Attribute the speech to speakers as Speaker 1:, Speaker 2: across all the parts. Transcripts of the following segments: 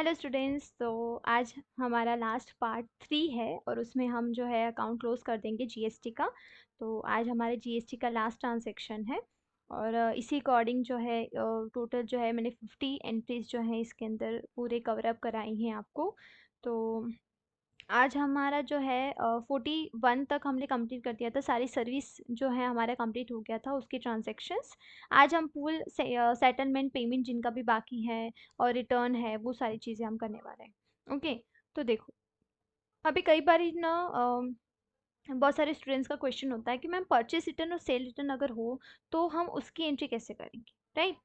Speaker 1: Hello students. तो आज हमारा लास्ट पार्ट 3 है और उसमें हम जो है अकाउंट क्लोज कर देंगे जीएसटी का। तो आज हमारे जीएसटी का लास्ट ट्रांजैक्शन है और इसी अकॉर्डिंग जो है टोटल जो है मैंने 50 एंट्रीज जो हैं इसके अंदर पूरे कवर अप कराई हैं आपको। तो आज हमारा जो है 41 तक हमने कंप्लीट कर दिया था, सारी सर्विस जो है हमारा कंप्लीट हो गया था उसके ट्रांजैक्शंस। आज हम फुल सेटलमेंट पेमेंट जिनका भी बाकी है और रिटर्न है वो सारी चीज़ें हम करने वाले हैं। ओके, तो देखो अभी कई बार ना बहुत सारे स्टूडेंट्स का क्वेश्चन होता है कि मैम परचेस रिटर्न और सेल रिटर्न अगर हो तो हम उसकी एंट्री कैसे करेंगे, राइट।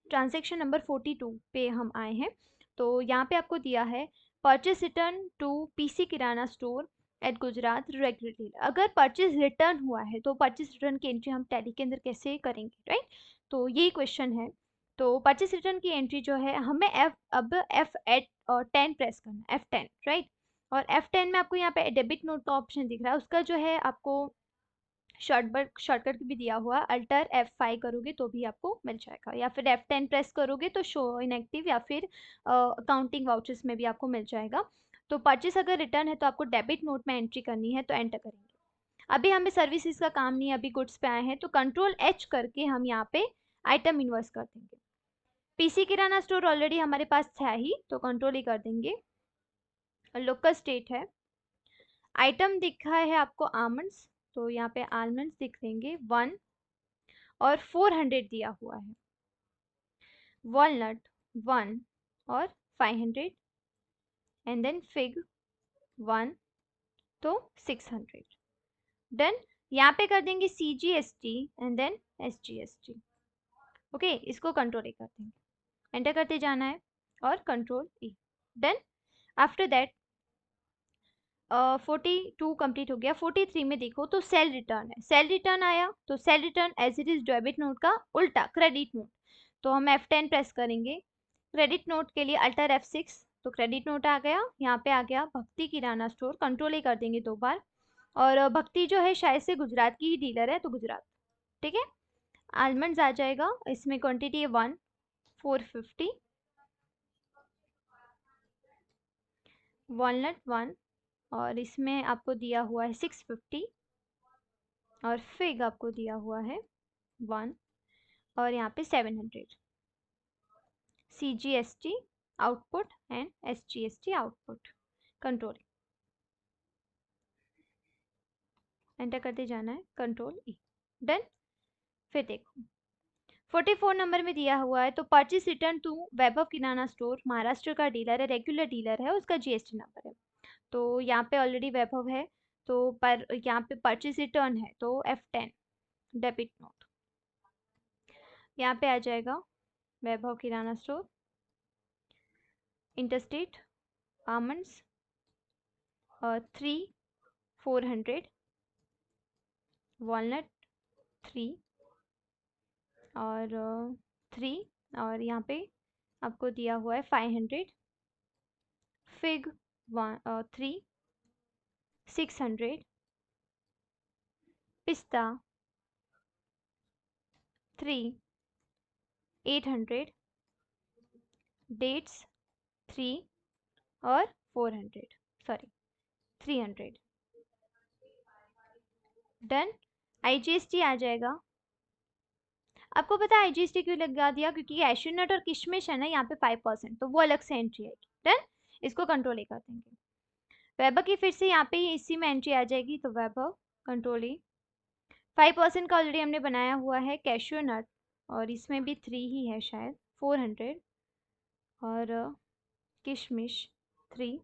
Speaker 1: ट्रांजैक्शन नंबर 42 पे हम आए हैं। तो यहाँ पे आपको दिया है purchase return to PC Kirana store at Gujarat regular dealer. अगर परचेस रिटर्न हुआ है तो परचेस रिटर्न की एंट्री हम टैली के अंदर कैसे करेंगे, राइट। तो यही क्वेश्चन है। तो परचेस रिटर्न की एंट्री जो है हमें F8 और 10 प्रेस करना है, F10, राइट। और F10 में आपको यहाँ पे डेबिट नोट का ऑप्शन दिख रहा है, उसका जो है आपको शॉर्टकट भी दिया हुआ, अल्टर F5 करोगे तो भी आपको मिल जाएगा, या फिर F10 प्रेस करोगे तो शो इनएक्टिव या फिर अकाउंटिंग वाउचर्स में भी आपको मिल जाएगा। तो परचेस अगर रिटर्न है तो आपको डेबिट नोट में एंट्री करनी है, तो एंटर करेंगे। अभी हमें सर्विसेज का काम नहीं है, अभी गुड्स पे आए हैं, तो कंट्रोल H करके हम यहाँ पे आइटम इन्वर्स कर देंगे। पीसी किराना स्टोर ऑलरेडी हमारे पास था ही, तो कंट्रोल ही कर देंगे। लोकल स्टेट है, आइटम दिखा है आपको आलमंड्स, तो यहाँ पे आलमंड्स दिख देंगे 1 और 400 दिया हुआ है। वॉलनट 1 और 500 एंड देन फिग 1, तो 600। देन यहाँ पे कर देंगे CGST and then SGST। Okay, इसको कंट्रोल ए कर देंगे, एंटर करते जाना है और control E। Then after that 42 complete हो गया। 43 में देखो तो सेल रिटर्न है, सेल रिटर्न आया तो sale return as it is debit note का उल्टा क्रेडिट नोट, तो हम F10 प्रेस करेंगे। क्रेडिट नोट के लिए अल्टर F6, तो क्रेडिट नोट आ गया। यहाँ पे आ गया भक्ति किराना स्टोर, कंट्रोल ही कर देंगे 2 बार। और भक्ति जो है शायद से गुजरात की ही डीलर है, तो गुजरात, ठीक है। आलमंड्स आ जाएगा, इसमें क्वांटिटी है 1 450। वॉलनट 1 और इसमें आपको दिया हुआ है 650। और फिग आपको दिया हुआ है 1 और यहाँ पे 700। CGST output and SGST output, control enter करते जाना है, कंट्रोल E। डन। फिर देखो 44 नंबर में दिया हुआ है, तो purchase return to Vaibhav Kirana store, Maharashtra का डीलर है, रेगुलर डीलर है, उसका GST नंबर है। तो यहाँ पे ऑलरेडी वैभव है, तो पर यहाँ पे परचेस रिटर्न है तो F10 डेबिट नोट। यहाँ पे आ जाएगा वैभव Kirana store, interstate almonds 3 400, walnut 3 और 3 और यहाँ पे आपको दिया हुआ है 500। फिग 3 600, पिस्ता 3 800, डेट्स 3 और 400, सॉरी 300। डन। IGST आ जाएगा। आपको पता है IGST क्यों लगा दिया, क्योंकि कैश्यू नट और किशमिश है ना यहाँ पे 5%, तो वो अलग से एंट्री आएगी। डन, इसको कंट्रोल ही कर देंगे। वैभव की फिर से यहाँ पे इसी में एंट्री आ जाएगी, तो वैभव कंट्रोल ही। 5% का ऑलरेडी हमने बनाया हुआ है कैश्यू नट, और इसमें भी 3 ही है शायद, 400। और किशमिश 3,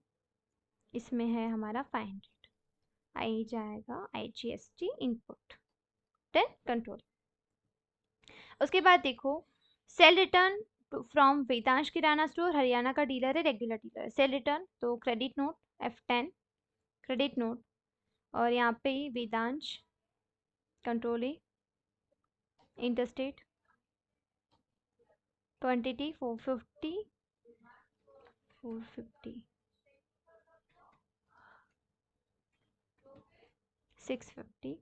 Speaker 1: इसमें है हमारा 500। आई जाएगा IGST इनपुट, देन कंट्रोल। उसके बाद देखो cell return from Vedansh kirana store, Haryana का डीलर है, रेगुलर डीलर है। सेल रिटर्न तो credit note F10 credit note, और यहाँ पे वेदांश कंट्रोल है, interstate quantity 450 650।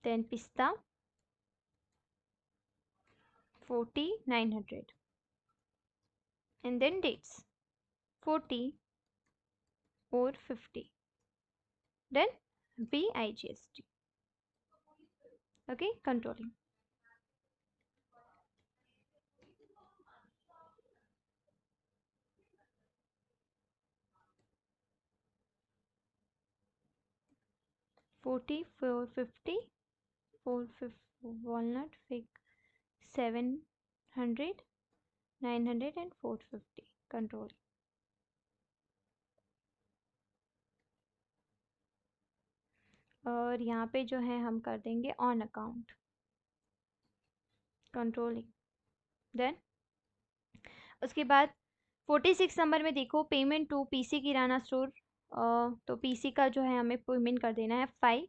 Speaker 1: then pista 4900, and then dates 40 or 50, then BIGST. Okay, controlling. Forty, 450, 450, walnut, fig 700, 900 and 450, control. और यहाँ पे जो है हम कर देंगे ऑन अकाउंट, कंट्रोलिंग। देन उसके बाद 46 नंबर में देखो payment to PC Kirana store, तो पीसी का जो है हमें पेमेंट कर देना है 5,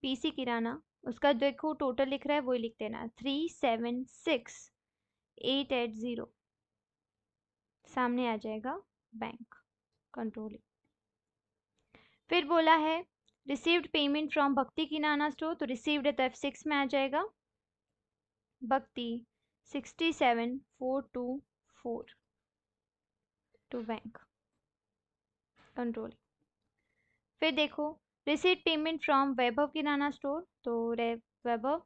Speaker 1: पीसी किराना, उसका देखो टोटल लिख रहा है वही लिख देना है 376880, सामने आ जाएगा बैंक, कंट्रोलिंग। फिर बोला है रिसीव्ड पेमेंट फ्रॉम भक्ति किराना स्टोर, तो रिसीव्ड है तो F6 में आ जाएगा, भक्ति 67424 टू बैंक, कंट्रोल। फिर देखो received payment from Vaibhav Kirana store, तो वैभव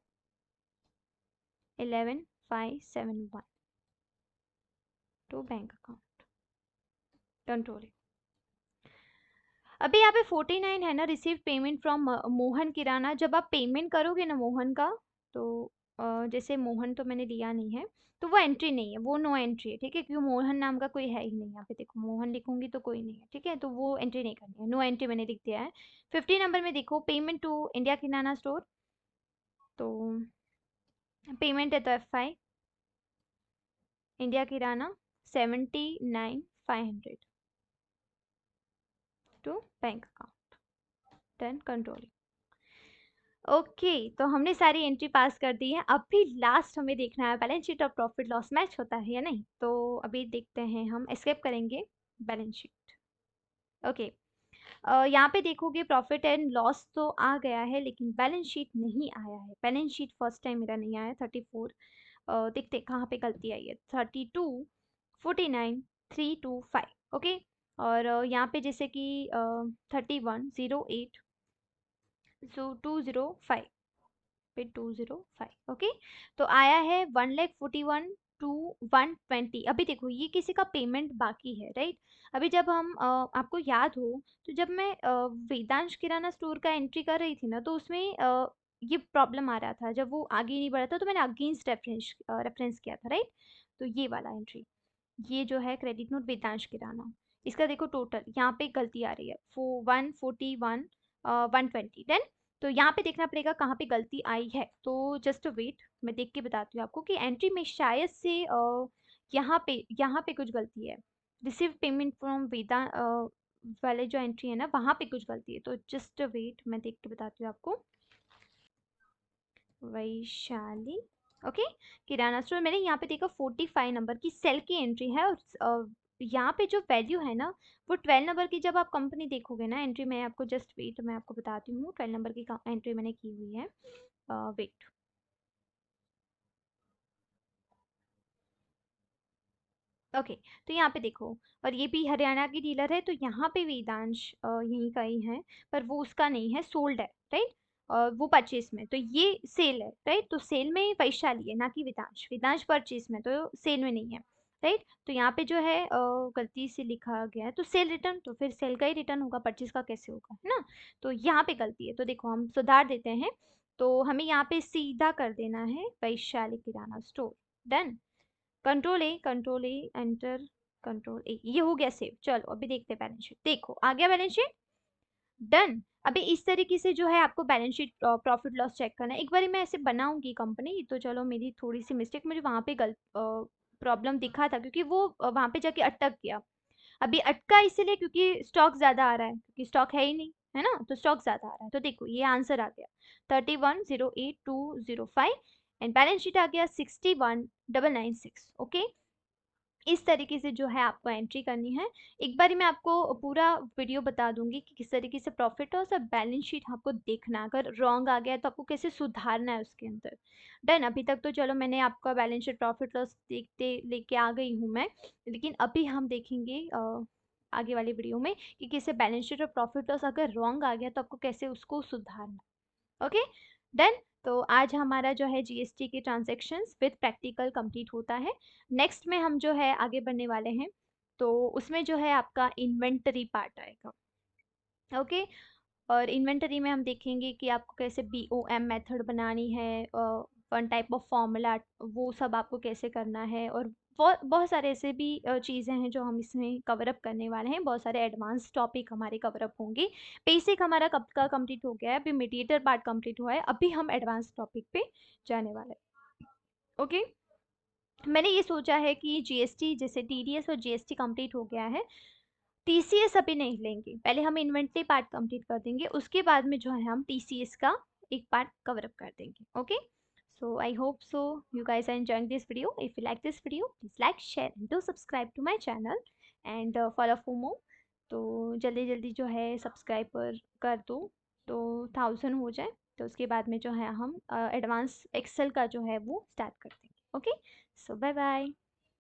Speaker 1: 11571 टू बैंक अकाउंट, कंट्रोल। अभी यहाँ पे 49 है ना, रिसीव पेमेंट फ्रॉम मोहन किराना। जब आप पेमेंट करोगे ना मोहन का, तो जैसे मोहन तो मैंने लिया नहीं है, तो वो एंट्री नहीं है, वो नो एंट्री है, ठीक है, क्योंकि मोहन नाम का कोई है ही नहीं यहाँ पे। देखो मोहन लिखूंगी तो कोई नहीं है, ठीक है, तो वो एंट्री नहीं करनी है, नो एंट्री मैंने लिख दिया है। 50 नंबर में देखो payment to India Kirana store, तो पेमेंट है तो F5, India Kirana 79,500 to bank account, then controlling. Okay तो हमने सारी एंट्री पास कर दी है। अभी लास्ट हमें देखना है बैलेंस शीट और प्रॉफिट लॉस मैच होता है या नहीं, तो अभी देखते हैं, हम एस्केप करेंगे बैलेंस शीट। ओके यहाँ पे देखोगे प्रॉफिट एंड लॉस तो आ गया है, लेकिन बैलेंस शीट नहीं आया है। बैलेंस शीट फर्स्ट टाइम मेरा नहीं आया। 34 देखते कहाँ पे गलती आई है। 32 49 325 ओके। और यहाँ पे जैसे कि 3108 सो 205 पे 205 ओके। तो आया है 1,41,2 120। अभी देखो ये किसी का पेमेंट बाकी है, राइट। अभी जब हम आपको याद हो तो जब मैं वेदांश किराना स्टोर का एंट्री कर रही थी ना, तो उसमें ये प्रॉब्लम आ रहा था, जब वो आगे नहीं बढ़ा था तो मैंने अगेंस्ट रेफरेंस किया था, राइट। तो ये वाला एंट्री, ये जो है क्रेडिट नोट वेदांश किराना, इसका देखो टोटल यहाँ पे गलती आ रही है 141 120। देन तो यहाँ पे देखना पड़ेगा कहाँ पे गलती आई है, तो जस्ट वेट मैं देख के बताती हूँ आपको कि एंट्री में शायद से यहाँ पे कुछ गलती है। रिसीव पेमेंट फ्रॉम वेदा वाले जो एंट्री है ना, वहाँ पे कुछ गलती है, तो जस्ट वेट मैं देख के बताती हूँ आपको। वैशाली ओके किराना स्टोर, मैंने यहाँ पे देखा 45 नंबर की सेल की एंट्री है, और यहाँ पे जो वैल्यू है ना वो 12 नंबर की। जब आप कंपनी देखोगे ना एंट्री, मैं आपको जस्ट वेट मैं आपको बताती हूँ 12 नंबर की एंट्री मैंने की हुई है। वेट ओके तो यहाँ पे देखो, और ये भी हरियाणा की डीलर है, तो यहाँ पे वेदांश यहीं का ही है, पर वो उसका नहीं है, सोल्ड है, राइट। और वो परचेज में, तो ये सेल है, राइट। तो सेल में वैशाली है ना कि वेदांश, वेदांश परचेज में, तो सेल में नहीं है, राइट। तो यहाँ पे जो है गलती से लिखा गया है, तो सेल रिटर्न, तो फिर सेल का ही रिटर्न होगा, परचेज का कैसे होगा, है ना। तो यहाँ पे गलती है, तो देखो हम सुधार देते हैं। तो हमें यहाँ पे सीधा कर देना है Vaishali Kirana store, done. Control A enter, control A, ये हो गया सेव। चलो अभी देखते हैं बैलेंस शीट, देखो आ गया बैलेंस शीट, डन। अभी इस तरीके से जो है आपको balance sheet profit loss check करना है। एक बार मैं ऐसे बनाऊंगी कंपनी, तो चलो मेरी थोड़ी सी मिस्टेक, मुझे वहां पे गलत प्रॉब्लम दिखा था, क्योंकि वो वहां पे जाके अटक गया। अभी अटका इसलिए क्योंकि स्टॉक ज्यादा आ रहा है, क्योंकि स्टॉक है ही नहीं, है ना, तो स्टॉक ज्यादा आ रहा है। तो देखो ये आंसर आ गया 31,08,205, एंड बैलेंस शीट आ गया 61,996 ओके। इस तरीके से जो है आपको एंट्री करनी है। एक बारी मैं आपको पूरा वीडियो बता दूँगी कि किस तरीके से प्रॉफ़िट लॉस और बैलेंस शीट आपको देखना है। अगर रॉन्ग आ गया है तो आपको कैसे सुधारना है उसके अंदर। डन? अभी तक तो चलो मैंने आपका बैलेंस शीट प्रॉफ़िट लॉस देखते लेके आ गई हूँ मैं। लेकिन अभी हम देखेंगे आगे वाली वीडियो में कि कैसे बैलेंस शीट और प्रॉफ़िट लॉस अगर रॉन्ग आ गया तो आपको कैसे उसको सुधारना है। ओके? डन? तो आज हमारा जो है जीएसटी के ट्रांज़ैक्शंस विद प्रैक्टिकल कंप्लीट होता है। नेक्स्ट में हम जो है आगे बढ़ने वाले हैं, तो उसमें जो है आपका इन्वेंटरी पार्ट आएगा। ओके? और इन्वेंटरी में हम देखेंगे कि आपको कैसे बीओएम मेथड बनानी है, वन टाइप ऑफ फॉर्मूला वो सब आपको कैसे करना है, और बहुत बहुत सारे ऐसे भी चीज़ें हैं जो हम इसमें कवर अप करने वाले हैं। बहुत सारे एडवांस टॉपिक हमारे कवर अप होंगे। बेसिक हमारा कब का कंप्लीट हो गया है, अभी मीडिएटर पार्ट कंप्लीट हुआ है, अभी हम एडवांस टॉपिक पे जाने वाले हैं। ओके? मैंने ये सोचा है कि जीएसटी जैसे टीडीएस और जीएसटी कंप्लीट हो गया है, टीसीएस अभी नहीं लेंगे। पहले हम इन्वेंटरी पार्ट कंप्लीट कर देंगे, उसके बाद में जो है हम टीसीएस का एक पार्ट कवर अप कर देंगे। Okay? So I hope so you guys are enjoying this video. If you like this video, please like, share and do subscribe to my channel and follow for more. तो जल्दी जल्दी जो है subscribe कर दो, तो 1000 हो जाए, तो उसके बाद में जो है हम एडवांस एक्सेल का जो है वो स्टार्ट कर देंगे। ओके? सो बाय बाय।